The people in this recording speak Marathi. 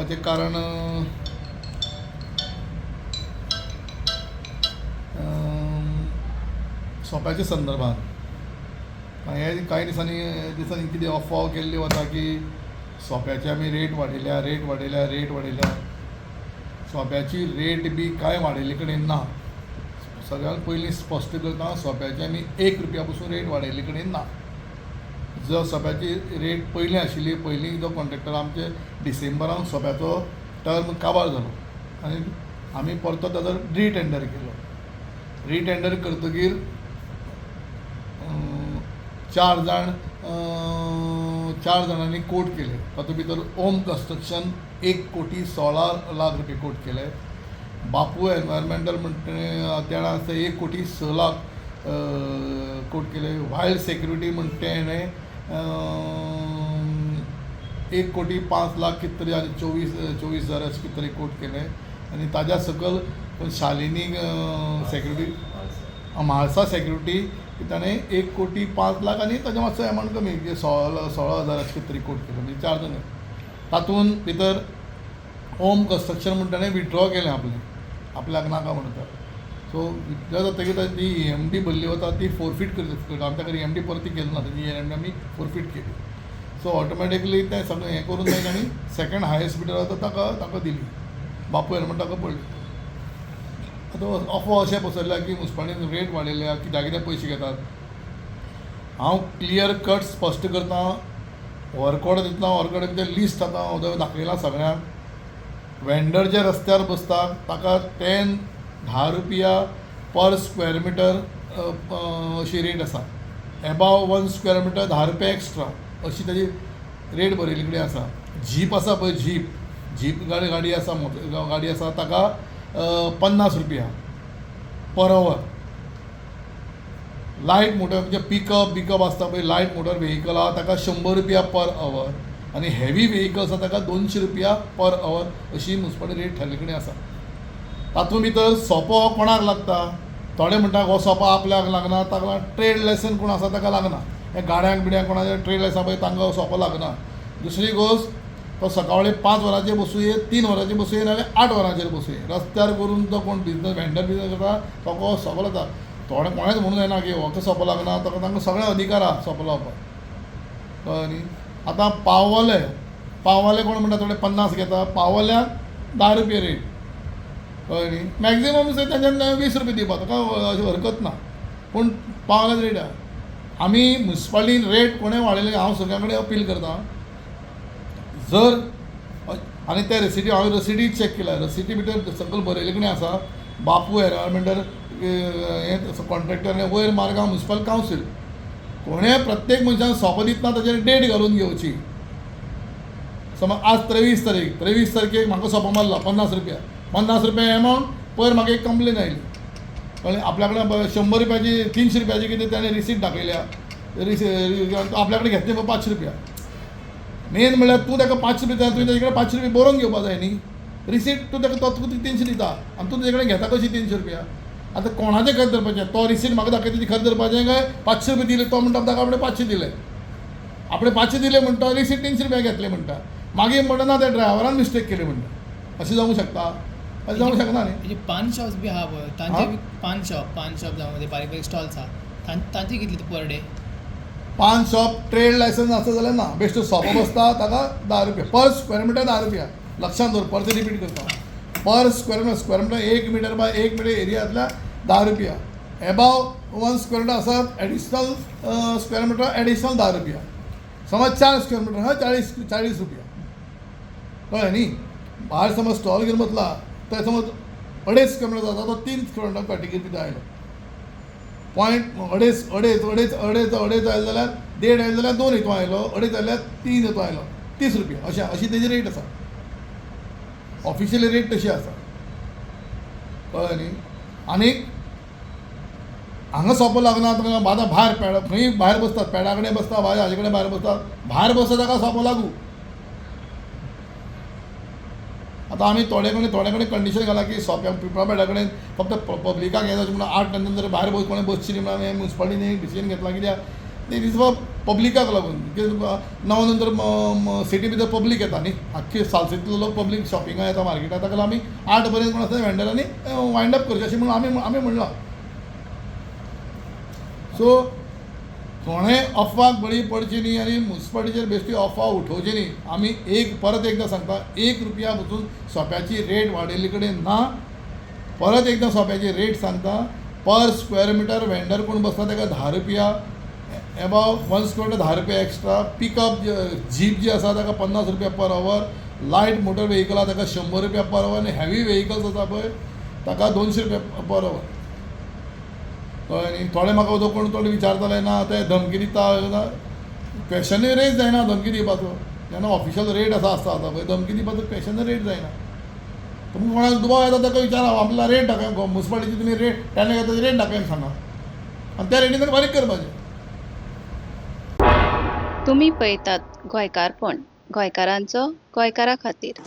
जावपाचें कारण सोप्याच्या संदर्भात हे कांय दिसांनी कितें अफवा केल्ली वता की सोप्याची आमी रेट वाडयल्या सोप्याची रेट बी कांय वाडयल्ले कडेन ना. सगळ्यात पयलीं स्पश्ट करता, सोप्याची आमी 1 रुपया पसून रेट वाडयल्ले कडेन ना. जो सोप्याची रेट पयलीं आशिल्ली, पयलीं जो कॉन्ट्रॅक्टर आमचे डिसेंबरांत सोप्याचो टर्म काबार जालो आनी आमी परतो ताजो रिटेंडर केलो. रिटेंडर करतकीर 4 जाणांनी कोट केले. तातूंत भितर ओम कन्स्ट्रक्शन 1,16,00,000 रुपये कोट केले. बापू एनवायरमेंटल म्हणटा तेणें आसा 1,06,00,000 कोट केले. वायल्ड सेक्युरिटी म्हणटा तेणें 1,05,00,000 कितें तरी आनी 24,000 अशें कितें तरी कोट केले. आनी ताज्या सकयल शालिनी सेक्युरिटी म्हाळसा सेक्युरिटी ताणें 1,05,00,000 आनी ताजें मातसो एमावंट कमी 16,000 अशें कितें तरी कोट केलो. म्हणजे 4 जाण. तातूंत भितर ओम कन्स्ट्रक्शन म्हणटा तेणें विथड्रॉ केलें आपल्याक नाका म्हणटा. सो विथड्रॉ जातकीर ती EMD भरली वता ती फोरफीट करता. आमच्या कडेन EMD परती केली ना, ताजी EMD आमी फोरफीट केली. सो ऑटोमॅटिकली तें सगळें हें करून जायना आनी सेकंड हायेस्ट बिडर आसा ताका दिली. बापू एनवायरमेंट ताका पडली. आतां अफवा अशें पसरल्या की मुन्सिपालिटीन रेट वाडयल्या, कित्याक पयशे घेतात. हांव क्लियर कट स्पश्ट करता, वर्कऑर्डर दितना वर्कऑर्डर लिस्ट आतां हांव दाखयलां सगळ्यांक. वेंडर जे रस्त्यार बसतात ताका 10 रुपया पर स्क्वेअर मिटर अशी रेट आसा. एबाव 1 स्क्वेअर मिटर 10 रुपया एक्स्ट्रा अशी ताजी रेट बरयल्ली कडेन आसा. जीप आसा पळय, जीप गाडी आसा ताका 50 रुपया पर अवर. लायट मोटर म्हणजे पिकअप आसता पळय, लायट मोटर व्हेहिकल आहा ताका 100 रुपया पर अवर आनी हेवी व्हेहिकल आसा ताका 200 रुपया पर अवर अशी मुन्सिपालिटी रेट थारले कडेन आसा. तातूंत भितर सोपो कोणाक लागता? थोडे म्हणटा हो सोपो आपल्याक लागना, ताका ट्रेड लायसन कोण आसा ताका लागना. हे गाड्यांक कोणाचे ट्रेड लायसन पळय तांकां सोपो लागना. दुसरी गोश्ट, तो सकाळी 5 वरांचेर बसूये, 3 वरांचेर बसूये नाजाल्यार 8 वरांचेर बसूये. रस्त्यार करून तो कोण बिजनस वेंडर बिजनस करता तो सोपो लागता. थोडे कोणेच म्हणूंक जायना की हो सोपो लागना, तांकां सगळे अधिकार आहा सोपो लावपाक. कळ्ळें न्ही. आतां पाववाले कोण म्हणटा थोडे 50 घेता, पाववाल्याक 10 रुपया रेट. कळ्ळें न्ही. मॅक्झिमम तेंच्यान 20 रुपया दिवपा, ताका अशी हरकत ना. पूण पाववाल्याच रेट आहा. आमी मुन्सिपालिटीन रेट कोणें वाडयले हांव सगळ्यां कडेन अपील करतां. जर आनी त्या हांवें रसिडी चॅक केल्या, रसिडी भितर सकयल बरयले कडेन आसा बापू एनवायरमेंटल हें कॉन्ट्रॅक्टर वयर मारगांव म्युनिसिपल कावन्सील. कोणें प्रत्येक मनशान सोपो दितना ताचेर डेट घालून घेवची. समज आज 23 तारखेक म्हाका सोपो मारलो 50 रुपया. 50 रुपया एमावंट. पयर म्हाका एक कंप्लेन आयली. कळ्ळें. आपल्या कडेन 100 रुपयाची 300 रुपयाची कितें ताणें रिसीट दाखयल्या. आपल्या कडेन घेतली 500 रुपया. मेन म्हणल्यार तूं ताका 500 रुपया तुवें ताजे कडेन 500 रुपया बरोवन घेवपा जाय न्ही. रिसीट तूं ताका तो 300 दिता आनी तूं ताजे कडेन घेता कशी 300 रुपया. आतां कोणाचें खरें धरपाचें? तो रिसीट म्हाका दाखयता ती खरें धरपाचें काय 500 रुपया दिले तो म्हणटा ताका आपणे 500 दिले. आपणे 500 दिले म्हणटा, रिसीट 300 रुपया घेतले म्हणटा. मागीर म्हणटा ना त्या ड्रायव्हरान मिस्टेक केली म्हणटा. अशें जावंक शकता? अशें जावंक शकना न्ही. पान शॉप्स बी आहा पळय, तांचे पान शॉप जावं बारीक बारीक स्टॉल्स आहा, तांची कितली पर डे? पान शॉप ट्रेड लायसन्स आसा जाल्यार ना. बेश्टो सोपो बसता ताका 10 रुपया पर स्क्वेअर मिटर 10 रुपया. लक्षांत दवर, परते रिपीट करता. पर square metre 1 metre by 1 metre एरियांतल्या 10 रुपया. एबाव 1 स्क्वेअर मिटर आसात एडिशनल स्क्वेअर मिटर एडिशनल 10 रुपया. समज 4 स्क्वेअर मिटर 40 रुपया. कळ्ळें न्ही. भायर समज स्टॉल घेवन बसला तर समज 2.5 स्क्वेअर मिटर जाता तो 3 स्क्वेअर मिटर कॅटेगरी भितर आयलो. पॉयंट 2.5 आयलो जाल्यार 1.5 आयलो जाल्यार 2 हितू आयलो, 2.5 आयल्यार 3 हितू आयलो. 30 रुपया अशी तेजी रेट आसा. ऑफिशियली रेट तशी आसा. कळ्ळें न्ही. आनीक हांगा सोपो लागना ताका बादा भायर पेडा खंय भायर बसतात, पेडा कडेन बसता, हाजे कडेन भायर बसतात. भायर बसता ताका सोपो लागू. आतां आमी थोडे कडेन कंडिशन घाला की सोप्या पिपळा पेडा कडेन फक्त पब्लिकाक हें जावचें म्हणून 8 नंतर भायर कोणें बसची न्ही म्हणून म्युनिसिपालिटीन एक डिसिजन घेतला. कित्याक ते दिसता पब्लिकाक लागून णव नंतर सिटी भितर पब्लीक येता न्ही आख्खे सालसेतलो लोक पब्लीक शॉपिंगाक येता मार्केटाक ताका लागून आमी 8 पर्यंत कोण आसा वेंडरांनी वायंड अप करचें अशें म्हणून आमी म्हणलां. सो कोणें अफवाक बळी पडची न्ही आनी मुन्सिपाल्टीचेर बेश्टी अफवा उठोवची न्ही. आमी परत एकदां सांगता, 1 रुपया पसून सोप्याची रेट वाडयल्ले कडेन ना. परत एकदां सोप्याची रेट सांगता, पर स्क्वेअर मिटर वेंडर कोण बसता ताका 10 रुपया, एबाव 1 स्क्वेअर मिटर 10 रुपया एक्स्ट्रा, पिकअप जीप जी आसा ताका 50 रुपया पर अवर, लायट मोटर व्हेहिकल आसा ताका 100 रुपया पर अवर आनी हेवी व्हेहिकल्स आसा पळय ताका 200 रुपया पर अवर. कळ्ळें न्ही. थोडे म्हाका कोण थोडे विचारताले ना ते धमकी दिता, क्वेश्चनूय रेज जायना धमकी दिवपाचो. जेन्ना ऑफिशियल रेट आसता पळय धमकी दिवपाचो क्वेश्चन रेज जायना. तुमकां कोणाक दुबाव येता ताका विचारा, आपल्याला रेट दाखय, मुन्सिपाल्टीची तुमी रेट टेंडर घेता रेट दाखय सांगा आनी त्या रेटीन फारीक करपाचें. तुम्ही पळयतात गोंयकारपण, गोंयकारांचो गोंयकारा खातीर.